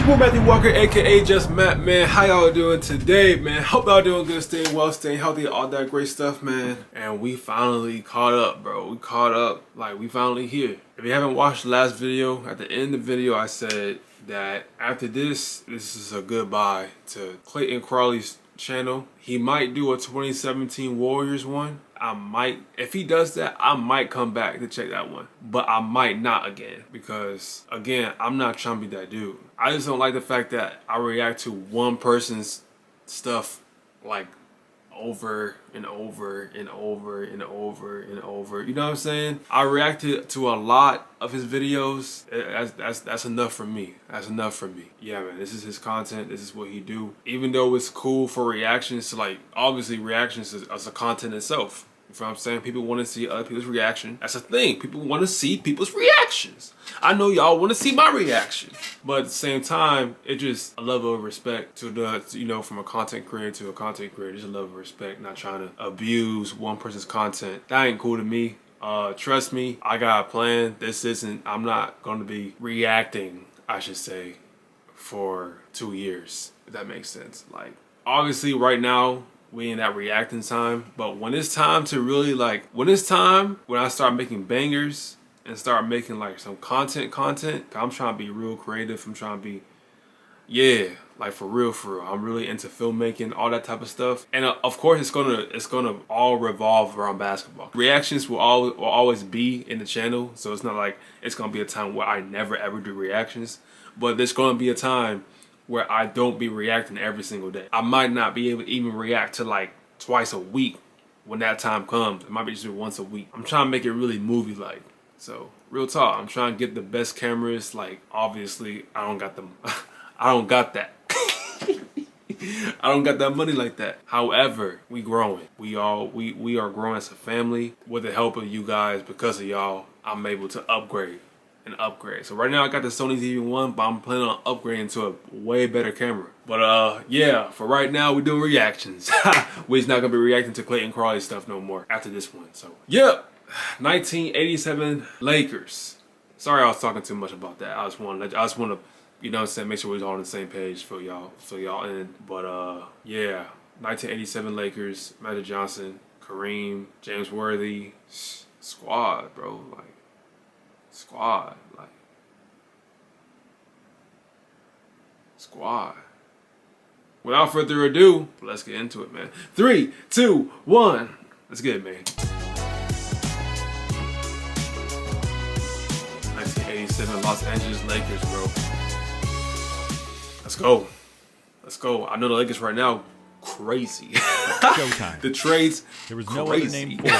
boy Matthew Walker, aka JustMatt, man. How y'all doing today, man? Hope y'all doing good, staying well, staying healthy, all that great stuff, man. And we finally caught up, bro. We caught up, like we finally here. If you haven't watched the last video, at the end of the video, I said that after this is a goodbye to Clayton Crawley's channel. He might do a 2017 Warriors one. I might, if he does that, I might come back to check that one. But I might not again, because again, I'm not trying to be that dude. I just don't like the fact that I react to one person's stuff like over and over and over and over and over. You know what I'm saying? I reacted to a lot of his videos. That's enough for me. That's enough for me. Yeah, man, this is his content. This is what he do. Even though it's cool for reactions to, like, obviously reactions as a content itself. You know what I'm saying? People want to see other people's reaction. That's a thing. People want to see people's reactions. I know y'all want to see my reaction. But at the same time, it's just a level of respect to the, you know, from a content creator to a content creator. Just a level of respect, not trying to abuse one person's content. That ain't cool to me. Trust me, I got a plan. I'm not going to be reacting, I should say, for 2 years, if that makes sense. Like, obviously right now, we in that reacting time, but when it's time to really, like, when I start making bangers and start making like some content, I'm trying to be real creative. I'm trying to be, yeah, like for real. I'm really into filmmaking, all that type of stuff. And of course it's gonna all revolve around basketball. Reactions will always be in the channel, so it's not like it's gonna be a time where I never ever do reactions, but there's gonna be a time where I don't be reacting every single day. I might not be able to even react to like twice a week when that time comes. It might be just once a week. I'm trying to make it really movie-like. So, real talk, I'm trying to get the best cameras. Like, obviously, I don't got them. I don't got that. I don't got that money like that. However, we growing. We are growing as a family. With the help of you guys, because of y'all, I'm able to upgrade. So right now I got the Sony ZV-1, but I'm planning on upgrading to a way better camera. But yeah, for right now we're doing reactions. We're just not gonna be reacting to Clayton Crawley stuff no more after this one. So yeah, 1987 Lakers. Sorry I was talking too much about that. I just want to, you know what I'm saying, make sure we're all on the same page for y'all in. But yeah, 1987 Lakers, Magic Johnson, Kareem, James Worthy, squad, bro, like. Squad. Without further ado, let's get into it, man. 3, 2, 1. Let's get it, man. 1987 Los Angeles Lakers, bro. Let's go. I know the Lakers right now, crazy. Showtime. The trades, there was crazy. No other name for it.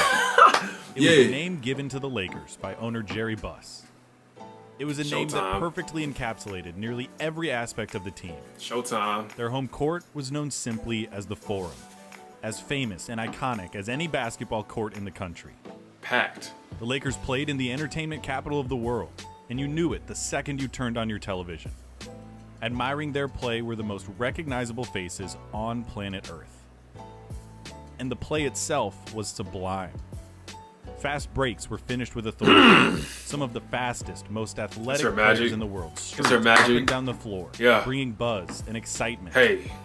It was a name given to the Lakers by owner Jerry Buss. It was a name that perfectly encapsulated nearly every aspect of the team. Showtime. Their home court was known simply as the Forum, as famous and iconic as any basketball court in the country. Packed. The Lakers played in the entertainment capital of the world, and you knew it the second you turned on your television. Admiring their play were the most recognizable faces on planet Earth. And the play itself was sublime. Fast breaks were finished with authority. Some of the fastest, most athletic players in the world streaked up and down the floor, bringing buzz and excitement,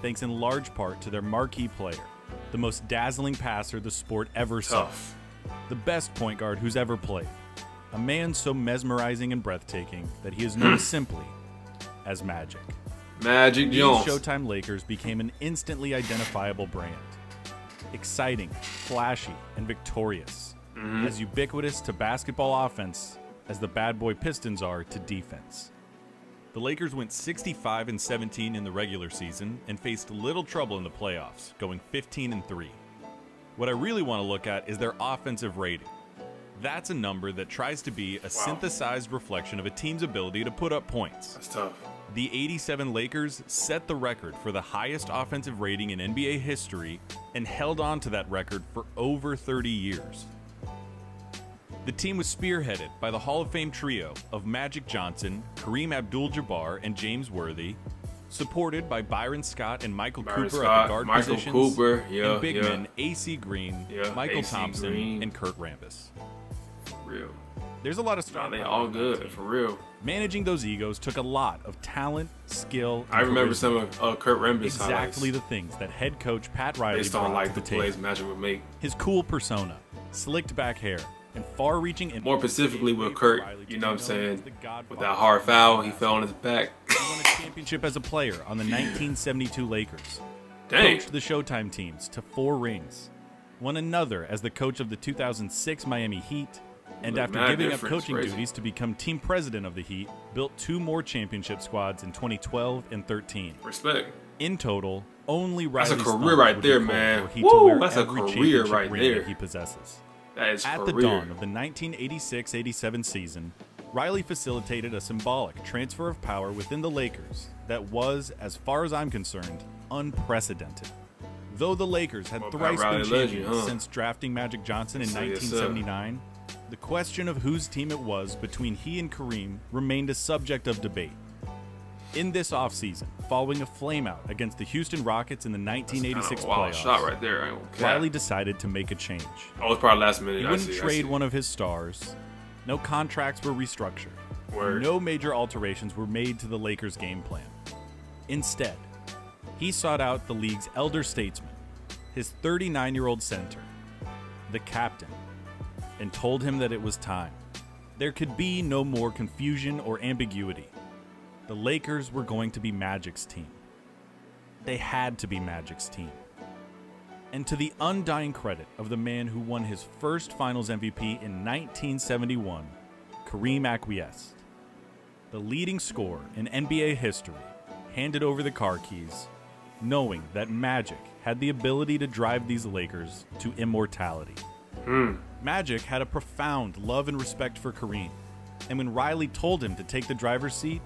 thanks in large part to their marquee player, the most dazzling passer the sport ever saw, the best point guard who's ever played, a man so mesmerizing and breathtaking that he is known simply as Magic. Magic Jones. These Showtime Lakers became an instantly identifiable brand. Exciting, flashy, and victorious. As ubiquitous to basketball offense as the bad boy Pistons are to defense. The Lakers went 65-17 in the regular season and faced little trouble in the playoffs, going 15-3. What I really want to look at is their offensive rating. That's a number that tries to be a synthesized reflection of a team's ability to put up points. That's tough. The 87 Lakers set the record for the highest offensive rating in NBA history and held on to that record for over 30 years. The team was spearheaded by the Hall of Fame trio of Magic Johnson, Kareem Abdul-Jabbar, and James Worthy, supported by Byron Scott and Michael Cooper at the guard positions, and big men AC Green, Michael Thompson, and Kurt Rambis. real. There's a lot of star Nah, they power all on that good, team. for real. Managing those egos took a lot of talent, skill, and I remember charisma. some of Kurt Rambis Exactly highlights the things that head coach Pat Riley based brought on like to the the table. plays Magic would make. His cool persona, slicked back hair, and far-reaching influence. More specifically gave with Kurt, Riley to you know what I'm be known saying? as the godfather With that hard of foul, he basketball. fell on his back. He won a championship as a player on the 1972 Lakers. Dang. Coached the Showtime teams to 4 rings. Won another as the coach of the 2006 Miami Heat. And Look, after mad giving up difference, coaching crazy. duties to become team president of the Heat, built 2 more championship squads in 2012 and 13. Respect. In total, only That's a Riley's career thumbs right would be there, cold man. were he Woo, to wear that's a every career championship right ring there. that he possesses. That is At career. the dawn of the 1986-87 season, Riley facilitated a symbolic transfer of power within the Lakers that was, as far as I'm concerned, unprecedented. Though the Lakers had Well, thrice Pat been Riley champions legend, huh? since drafting Magic Johnson in Yes, sir. 1979, the question of whose team it was between he and Kareem remained a subject of debate. In this offseason, following a flameout against the Houston Rockets in the That's 1986 kinda a wild playoffs, shot right there. I ain't gonna cap. Riley decided to make a change. Oh, it's probably last minute. He I wouldn't see, I trade see. one of his stars. No contracts were restructured. Word. No major alterations were made to the Lakers' game plan. Instead, he sought out the league's elder statesman, his 39-year-old center, the captain, and told him that it was time. There could be no more confusion or ambiguity. The Lakers were going to be Magic's team. They had to be Magic's team. And to the undying credit of the man who won his first Finals MVP in 1971, Kareem acquiesced. The leading scorer in NBA history handed over the car keys, knowing that Magic had the ability to drive these Lakers to immortality. Magic had a profound love and respect for Kareem, and when Riley told him to take the driver's seat,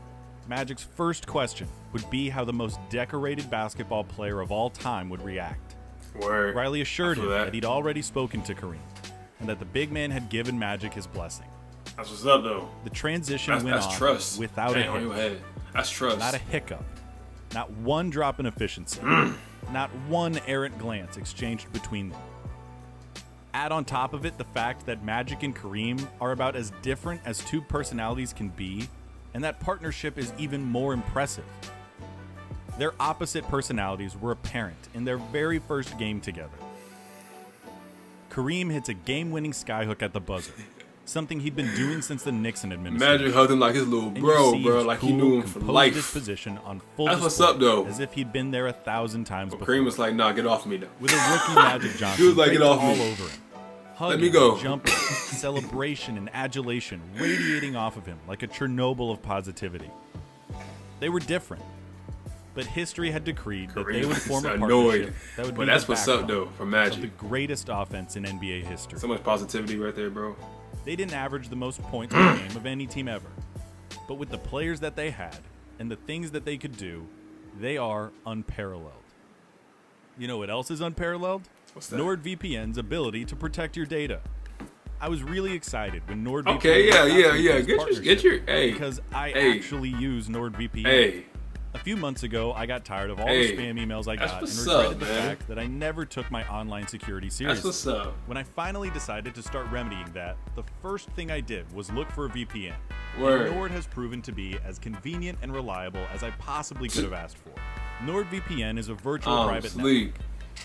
Magic's first question would be how the most decorated basketball player of all time would react. Word. Riley assured I him feel that he'd already spoken to Kareem, and that the big man had given Magic his blessing. That's what's up, though. The transition That's, went that's on trust. without Dang, a on your hitch. head. That's trust. Not a hiccup. Not one drop in efficiency. Not one errant glance exchanged between them. Add on top of it the fact that Magic and Kareem are about as different as two personalities can be, and that partnership is even more impressive. Their opposite personalities were apparent in their very first game together. Kareem hits a game-winning skyhook at the buzzer, something he'd been doing since the Nixon administration. Magic hugged him like his little And bro, you see bro. his Like he cool, knew him for composed life. disposition on full That's what's display, up, though. as if he'd been there 1,000 times But before. Kareem was like, nah, get off me, though. With a rookie Magic Johnson He was like, draped "Get off all me. over him. Hugging, me go." jumping, celebration and adulation radiating off of him like a Chernobyl of positivity. They were different, but history had decreed that they Kareem would was form a annoyed. partnership that would But be that's the what's up, backbone though, for of Magic. the greatest offense in NBA history. So much positivity right there, bro. They didn't average the most points per game of any team ever, but with the players that they had and the things that they could do, they are unparalleled. You know what else is unparalleled? What's that? NordVPN's ability to protect your data. I was really excited when NordVPN Okay, yeah, announced yeah, this yeah. partnership Get your, hey. because I hey. actually use NordVPN. Hey. A few months ago, I got tired of all Hey. the spam emails I That's got and what's regretted up, the man. fact that I never took my online security That's seriously. what's up. When I finally decided to start remedying that, the first thing I did was look for a VPN. Word. And Nord has proven to be as convenient and reliable as I possibly could have asked for. NordVPN is a virtual private Sleep. network.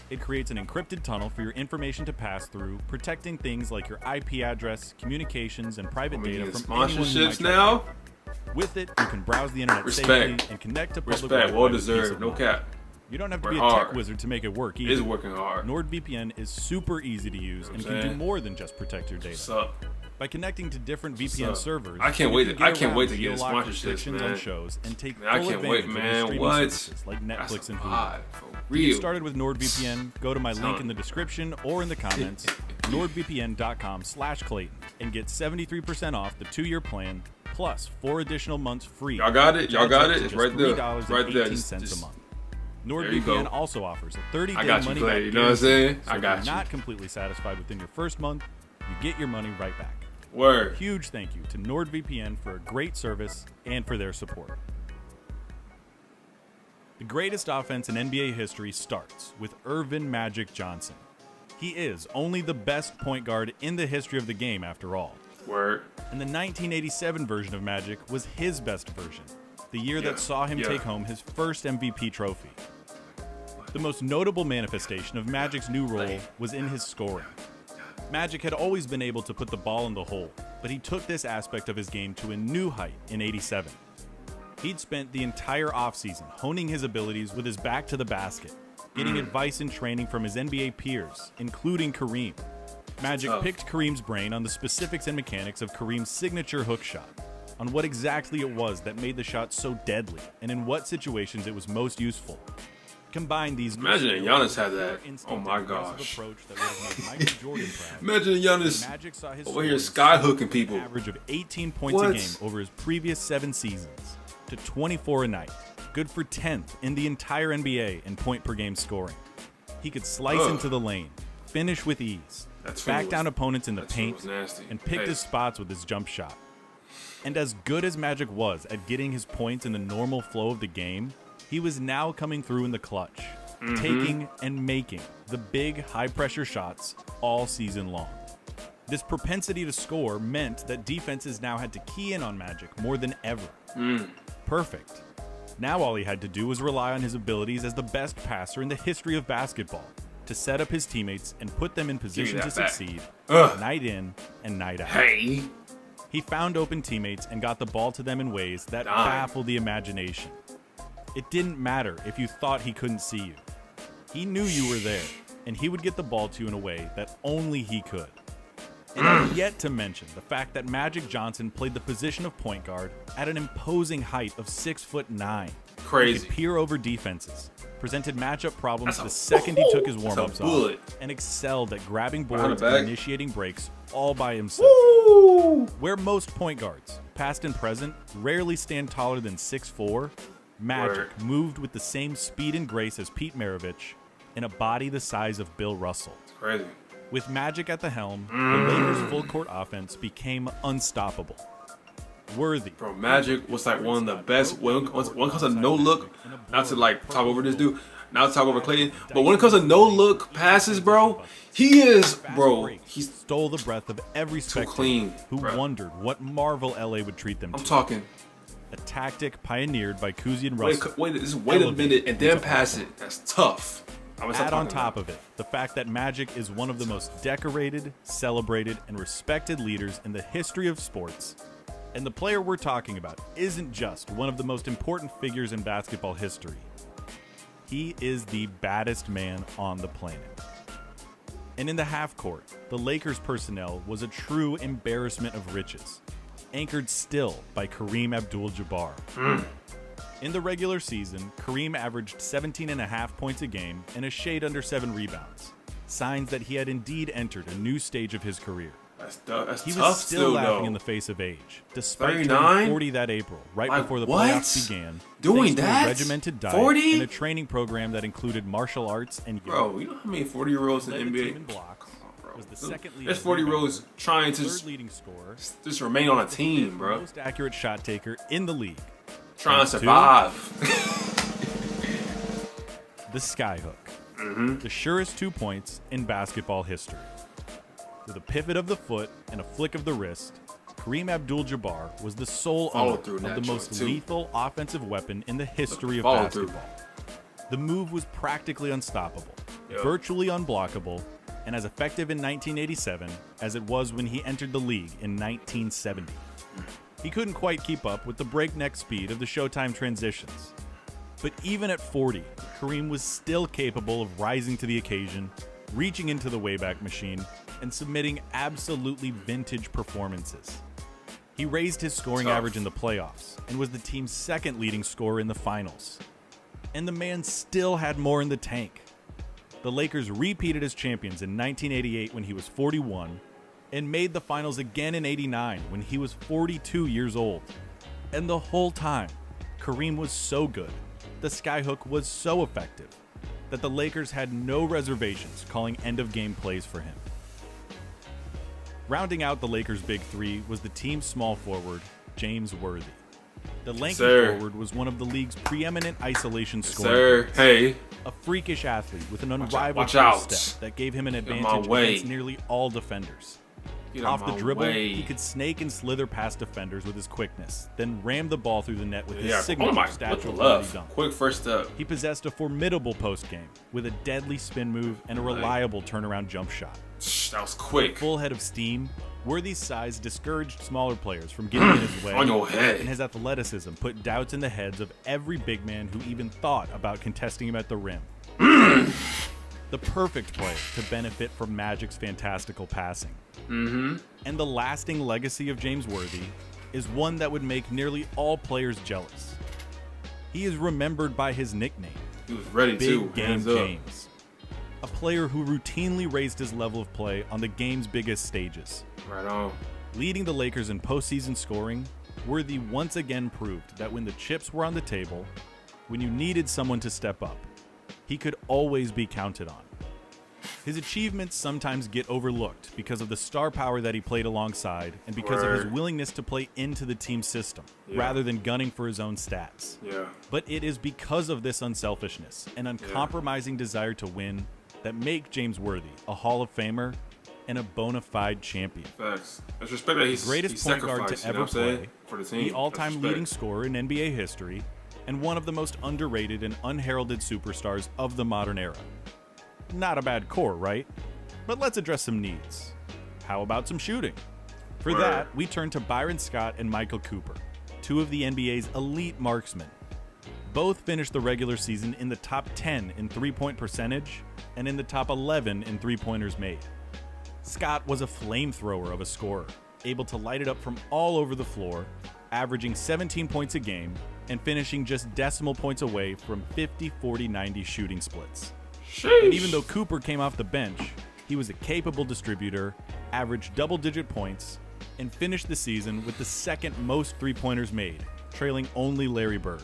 It creates an encrypted tunnel for your information to pass through, protecting things like your IP address, communications, and private We data getting from anyone who might sponsorships try to now. hack it. With it, you can browse the internet Respect. safely and connect to public Respect. Wi-Fi Well with peace deserved. of No mind. cap. You don't have to Work be a tech hard. wizard to make it work He either. is working hard. NordVPN is super easy to use and what can I'm do saying? more than just protect your What's data. up? By connecting to different What's VPN up? servers, I can't you wait can to- I get can't wait around to get geolock sponsorships, restrictions man. on shows and take Man, I full can't advantage wait, of man. streaming What? services like That's Netflix and a Hulu. vibe, for To real. get started with NordVPN, go to my link in the description or in the comments, nordvpn.com/Clayton, and get 73% off the 2-year plan, plus 4 additional months free. Y'all got it? Y'all Adds got up it? to It's just right there. $3.18 Right there. Just- a month. There you NordVPN go. also offers a 30-day I got you, money-back Clay. You know what I'm saying? guarantee, I so got if you. you're not completely satisfied within your first month, you get your money right back. Word. Huge thank you to NordVPN for a great service and for their support. The greatest offense in NBA history starts with Earvin Magic Johnson. He is only the best point guard in the history of the game, after all. Word. And the 1987 version of Magic was his best version, the year that saw him take home his first MVP trophy. The most notable manifestation of Magic's new role was in his scoring. Magic had always been able to put the ball in the hole, but he took this aspect of his game to a new height in '87. He'd spent the entire offseason honing his abilities with his back to the basket, getting advice and training from his NBA peers, including Kareem. Magic picked Kareem's brain on the specifics and mechanics of Kareem's signature hook shot, on what exactly it was that made the shot so deadly, and in what situations it was most useful. Combine these. Imagine Giannis had that. Oh my gosh. Imagine Giannis over here skyhooking people. Average of 18 points a game over his previous 7 seasons to 24 a night. Good for 10th in the entire NBA in point per game scoring. He could slice into the lane, finish with ease, back down opponents in the paint, and pick his spots with his jump shot. And as good as Magic was at getting his points in the normal flow of the game, he was now coming through in the clutch, taking and making the big, high-pressure shots all season long. This propensity to score meant that defenses now had to key in on Magic more than ever. Perfect. Now all he had to do was rely on his abilities as the best passer in the history of basketball to set up his teammates and put them in position to succeed night in and night out. He found open teammates and got the ball to them in ways that baffled the imagination. It didn't matter if you thought he couldn't see you. He knew you were there, and he would get the ball to you in a way that only he could. And I've yet to mention the fact that Magic Johnson played the position of point guard at an imposing height of 6'9". Crazy. He could peer over defenses, presented matchup problems the second he took his warm-ups off, and excelled at grabbing boards and initiating breaks all by himself. Where most point guards, past and present, rarely stand taller than 6'4", Magic moved with the same speed and grace as Pete Maravich in a body the size of Bill Russell. It's crazy. With Magic at the helm, the Lakers' full-court offense became unstoppable. Worthy. Bro, Magic was like one of the best. When it comes to no-look, not to like talk over this dude, not to talk over Clayton, but when it comes to no-look passes, bro, he is, bro. He stole the breath of every spectator who wondered what marvel LA would treat them to. I'm talking. A tactic pioneered by Cousy and Russell. Wait a minute and then pass it. That's tough. Add on top of it the fact that Magic is one of the most decorated, celebrated, and respected leaders in the history of sports. And the player we're talking about isn't just one of the most important figures in basketball history. He is the baddest man on the planet. And in the half court, the Lakers personnel was a true embarrassment of riches, anchored still by Kareem Abdul-Jabbar. In the regular season, Kareem averaged 17.5 points a game and a shade under 7 rebounds, signs that he had indeed entered a new stage of his career. That's he tough was still laughing though. in the face of age, despite 39? turning 40 that April, right before the playoffs began. Doing thanks to that? a regimented diet 40? and a training program that incuded martial arts and yoga. Bro, you know how many 40-year-olds in the NBA? Was the second There's 40-year-olds trying to leading scorer, just remain on a team, bro. Most accurate shot taker in the league. Trying to survive. The skyhook. The surest 2 points in basketball history. With a pivot of the foot and a flick of the wrist, Kareem Abdul-Jabbar was the sole owner of the most lethal offensive weapon in the history of basketball. The move was practically unstoppable, virtually unblockable, and as effective in 1987 as it was when he entered the league in 1970. He couldn't quite keep up with the breakneck speed of the Showtime transitions. But even at 40, Kareem was still capable of rising to the occasion, reaching into the Wayback Machine, and submitting absolutely vintage performances. He raised his scoring average in the playoffs and was the team's second leading scorer in the finals. And the man still had more in the tank. The Lakers repeated as champions in 1988 when he was 41, and made the finals again in '89 when he was 42 years old. And the whole time, Kareem was so good, the skyhook was so effective, that the Lakers had no reservations calling end-of-game plays for him. Rounding out the Lakers' big three was the team's small forward, James Worthy. The lanky forward was one of the league's preeminent isolation scorers. A freakish athlete with an unrivaled step that gave him an advantage against nearly all defenders. Get Off out the my dribble, way. he could snake and slither past defenders with his quickness, then ram the ball through the net with his Oh signature my, statue with the quality left. dunk. Quick first step. He possessed a formidable post game with a deadly spin move and a reliable turnaround jump shot. That was quick. Full head of steam, Worthy's size discouraged smaller players from getting in his way, On your head. and his athleticism put doubts in the heads of every big man who even thought about contesting him at the rim. The perfect player to benefit from Magic's fantastical passing. And the lasting legacy of James Worthy is one that would make nearly all players jealous. He is remembered by his nickname, He was ready too. Big Game Hands up. James. A player who routinely raised his level of play on the game's biggest stages. Right on. Leading the Lakers in postseason scoring, Worthy once again proved that when the chips were on the table, when you needed someone to step up, he could always be counted on. His achievements sometimes get overlooked because of the star power that he played alongside and because of his willingness to play into the team system rather than gunning for his own stats. Yeah. But it is because of this unselfishness and uncompromising desire to win that make James Worthy a Hall of Famer and a bona fide champion. Facts. Let's respect that he's Greatest point guard to ever play, for the team. the all-time leading scorer in NBA history, and one of the most underrated and unheralded superstars of the modern era. Not a bad core, right? But let's address some needs. How about some shooting? For that, we turn to Byron Scott and Michael Cooper, two of the NBA's elite marksmen. Both finished the regular season in the top 10 in three-point percentage and in the top 11 in three-pointers made. Scott was a flamethrower of a scorer, able to light it up from all over the floor, averaging 17 points a game and finishing just decimal points away from 50, 40, 90 shooting splits. Sheesh. And even though Cooper came off the bench, he was a capable distributor, averaged double-digit points, and finished the season with the second most three-pointers made, trailing only Larry Bird.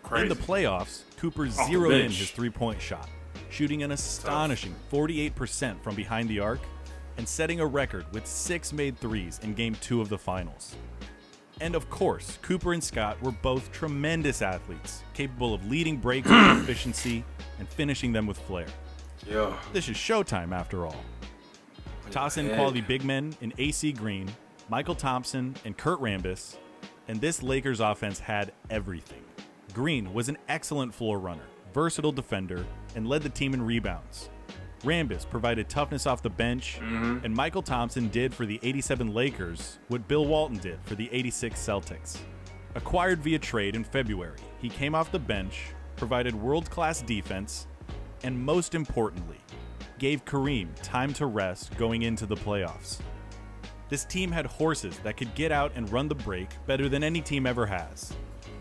Crazy. In the playoffs, Cooper zeroed in his three-point shot, shooting an astonishing 48% from behind the arc and setting a record with 6 made threes in Game 2 of the Finals. And of course, Cooper and Scott were both tremendous athletes, capable of leading breaks with efficiency and finishing them with flair. Yeah. This is Showtime, after all. Toss in quality big men in AC Green, Michael Thompson, and Kurt Rambis, and this Lakers offense had everything. Green was an excellent floor runner, versatile defender, and led the team in rebounds. Rambis provided toughness off the bench, and Michael Thompson did for the '87 Lakers what Bill Walton did for the '86 Celtics. Acquired via trade in February, he came off the bench, provided world-class defense, and most importantly, gave Kareem time to rest going into the playoffs. This team had horses that could get out and run the break better than any team ever has.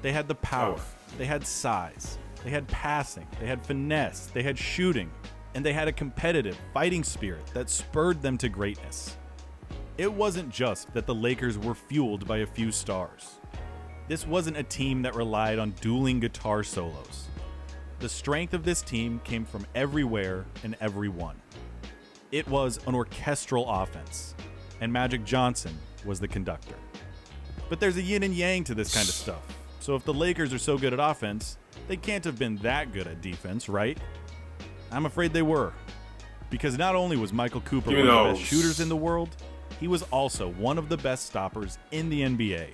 They had the power, they had size, they had passing, they had finesse, they had shooting, and they had a competitive, fighting spirit that spurred them to greatness. It wasn't just that the Lakers were fueled by a few stars. This wasn't a team that relied on dueling guitar solos. The strength of this team came from everywhere and everyone. It was an orchestral offense, and Magic Johnson was the conductor. But there's a yin and yang to this kind of stuff. So if the Lakers are so good at offense, they can't have been that good at defense, right? I'm afraid they were. Because not only was Michael Cooper one of the best shooters in the world, he was also one of the best stoppers in the NBA.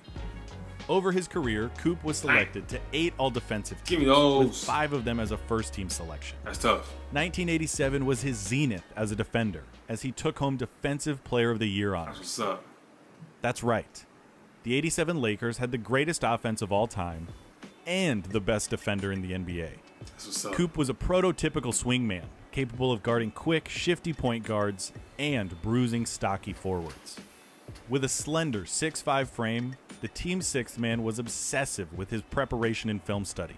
Over his career, Coop was selected to 8 all-defensive teams, with 5 of them as a first-team selection. That's tough. 1987 was his zenith as a defender, as he took home Defensive Player of the Year honors. That's what's up. That's right. The '87 Lakers had the greatest offense of all time and the best defender in the NBA. That's what's up. Coop was a prototypical swingman, capable of guarding quick, shifty point guards and bruising, stocky forwards. With a slender 6'5" frame, the team's sixth man was obsessive with his preparation and film study,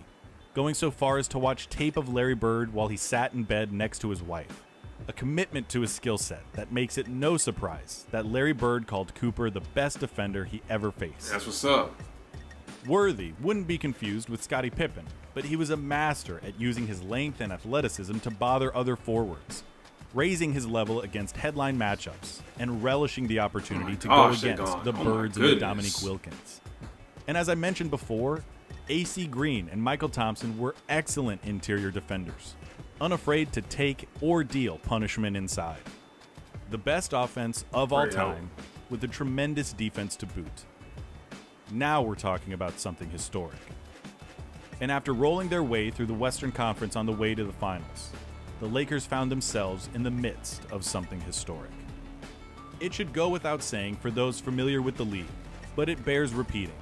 going so far as to watch tape of Larry Bird while he sat in bed next to his wife. A commitment to his skill set that makes it no surprise that Larry Bird called Cooper the best defender he ever faced. That's what's up. Worthy wouldn't be confused with Scottie Pippen, but he was a master at using his length and athleticism to bother other forwards, raising his level against headline matchups and relishing the opportunity to go against the Birds and the Dominique Wilkins. And as I mentioned before, AC Green and Michael Thompson were excellent interior defenders, unafraid to take or deal punishment inside. The best offense of all Great help. time, with a tremendous defense to boot. Now we're talking about something historic. And after rolling their way through the Western Conference on the way to the finals, the Lakers found themselves in the midst of something historic. It should go without saying for those familiar with the league, but it bears repeating.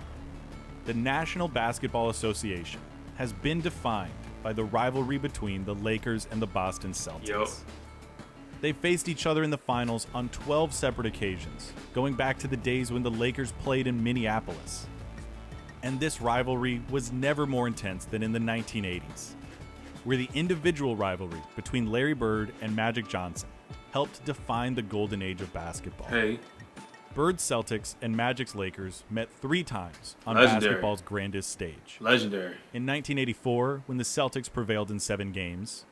The National Basketball Association has been defined by the rivalry between the Lakers and the Boston Celtics. Yep. They faced each other in the finals on 12 separate occasions, going back to the days when the Lakers played in Minneapolis. And this rivalry was never more intense than in the 1980s, where the individual rivalry between Larry Bird and Magic Johnson helped define the golden age of basketball. Hey. Bird's Celtics and Magic's Lakers met 3 times on Legendary. basketball's grandest stage. Legendary. In 1984, when the Celtics prevailed in 7 games.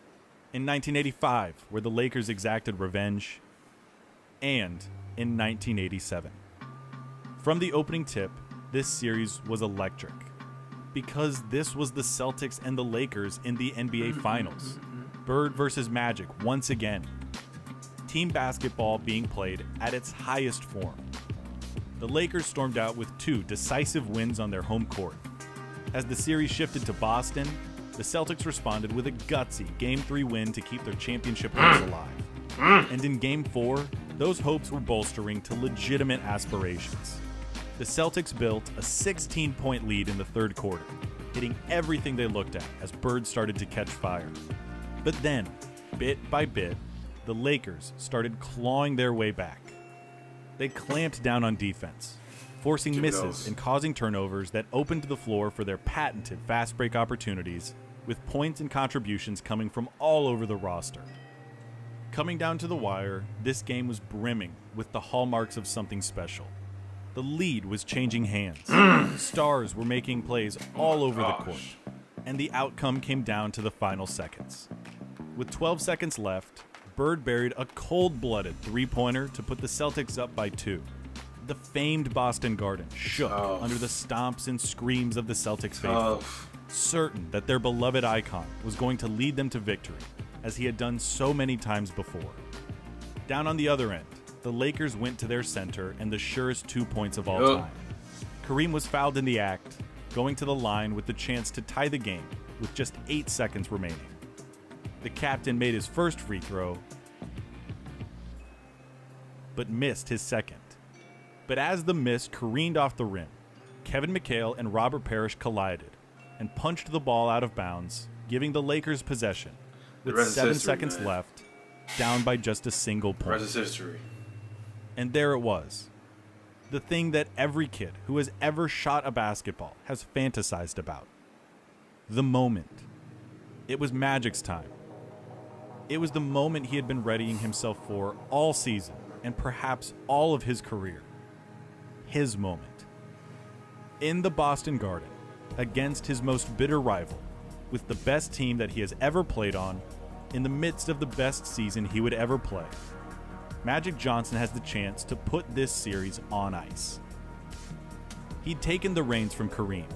In 1985, where the Lakers exacted revenge. And in 1987. From the opening tip, this series was electric. Because this was the Celtics and the Lakers in the NBA Finals. Bird versus Magic once again. Team basketball being played at its highest form. The Lakers stormed out with 2 decisive wins on their home court. As the series shifted to Boston, the Celtics responded with a gutsy Game 3 win to keep their championship hopes alive. And in Game 4, those hopes were bolstering to legitimate aspirations. The Celtics built a 16-point lead in the third quarter, hitting everything they looked at as Bird started to catch fire. But then, bit by bit, the Lakers started clawing their way back. They clamped down on defense, forcing misses and causing turnovers that opened the floor for their patented fast break opportunities, with points and contributions coming from all over the roster. Coming down to the wire, this game was brimming with the hallmarks of something special. The lead was changing hands. Stars were making plays all over the court. And the outcome came down to the final seconds. With 12 seconds left, Bird buried a cold-blooded three-pointer to put the Celtics up by 2. The famed Boston Garden shook under the stomps and screams of the Celtics faithful, certain that their beloved icon was going to lead them to victory, as he had done so many times before. Down on the other end, the Lakers went to their center and the surest 2 points of all time. Kareem was fouled in the act, going to the line with the chance to tie the game with just 8 seconds remaining. The captain made his first free throw, but missed his second. But as the miss careened off the rim, Kevin McHale and Robert Parrish collided and punched the ball out of bounds, giving the Lakers possession with 7 seconds left, down by just a single point. Rest is history. And there it was. The thing that every kid who has ever shot a basketball has fantasized about. The moment. It was Magic's time. It was the moment he had been readying himself for all season and perhaps all of his career. His moment. In the Boston Garden, against his most bitter rival, with the best team that he has ever played on, in the midst of the best season he would ever play, Magic Johnson has the chance to put this series on ice. He'd taken the reins from Kareem,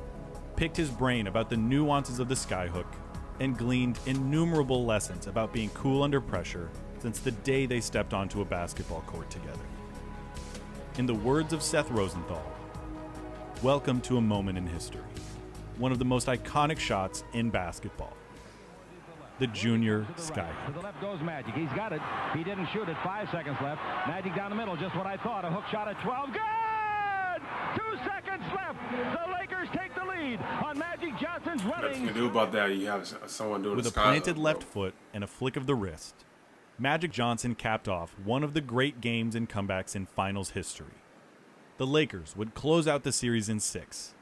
picked his brain about the nuances of the skyhook, and gleaned innumerable lessons about being cool under pressure since the day they stepped onto a basketball court together. In the words of Seth Rosenthal, welcome to a moment in history, one of the most iconic shots in basketball. The junior skyhook. To the left goes Magic. He's got it. He didn't shoot it. 5 seconds left. Magic down the middle. Just what I thought. A hook shot at 12. Good! 2 seconds left. The Lakers take the lead on Magic Johnson's running. Nothing to do about that. You have someone doing with a planted left foot and a flick of the wrist. Magic Johnson capped off one of the great games and comebacks in finals history. The Lakers would close out the series in 6,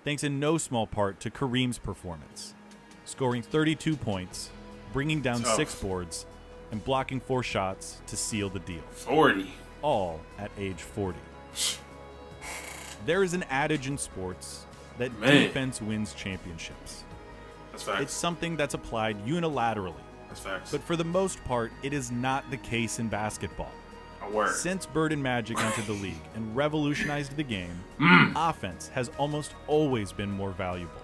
thanks in no small part to Kareem's performance, scoring 32 points, bringing down 6 boards, and blocking 4 shots to seal the deal. 40. All at age 40. There is an adage in sports that defense wins championships. That's facts. It's something that's applied unilaterally. That's facts. But for the most part, it is not the case in basketball. A word. Since Bird and Magic entered the league and revolutionized the game, offense has almost always been more valuable.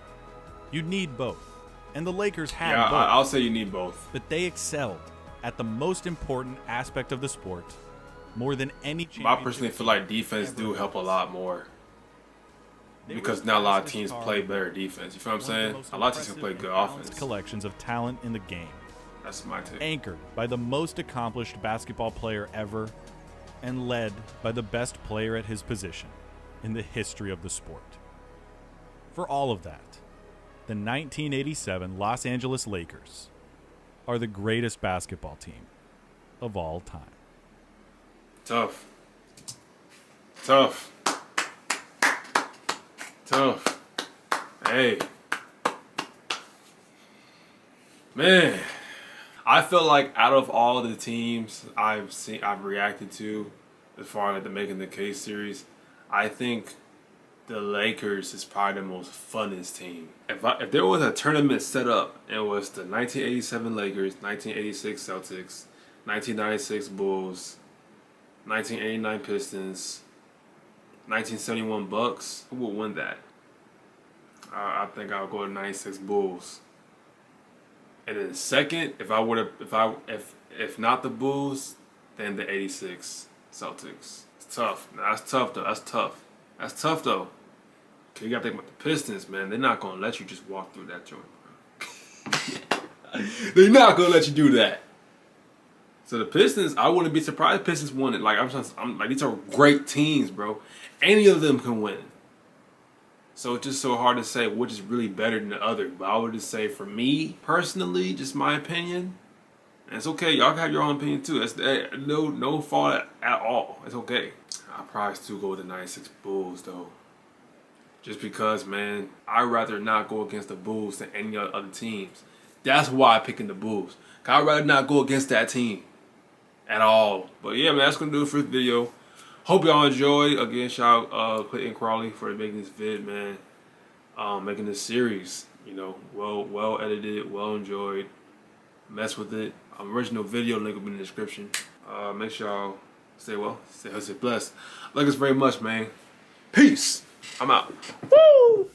You need both. And the Lakers had both. I'll say you need both. But they excelled at the most important aspect of the sport, more than any But I championship personally feel team like defense ever do help a has. lot more. They were Because the now a lot of fastest teams car play in better defense. You feel what I'm one of the saying? most A lot of teams can play impressive good and balanced offense. collections of talent in the game, That's my take. anchored by the most accomplished basketball player ever, and led by the best player at his position in the history of the sport. For all of that, the 1987 Los Angeles Lakers are the greatest basketball team of all time. Tough. Tough. Tough. Hey. Man. I feel like out of all the teams I've reacted to as far as the Making the Case series, I think the Lakers is probably the most funnest team. If there was a tournament set up, it was the 1987 Lakers, 1986 Celtics, 1996 Bulls, 1989 Pistons, 1971 Bucks, who would win that? I think I'll go to 96 Bulls. And then second, if not the Bulls, then the 86 Celtics. It's tough. That's tough though. That's tough though. Cause you gotta think about the Pistons, man. They're not gonna let you just walk through that joint, bro. They're not gonna let you do that. So the Pistons, I wouldn't be surprised if Pistons won it. Like I'm like, these are great teams, bro. Any of them can win. So it's just so hard to say which is really better than the other. But I would just say, for me personally, just my opinion, and it's okay. Y'all can have your own opinion too. That's no fault at all. It's okay. I'll probably still go with the 96 Bulls though. Just because, man, I'd rather not go against the Bulls than any other teams. That's why I'm picking the Bulls. I'd rather not go against that team at all. But yeah, man, that's going to do it for this video. Hope y'all enjoyed. Again, shout out Clayton Crawley for making this vid, man. Making this series. You know, well edited, well enjoyed. Mess with it. Original video link will be in the description. Make sure y'all stay well, stay blessed. Like us very much, man. Peace. I'm out. Woo!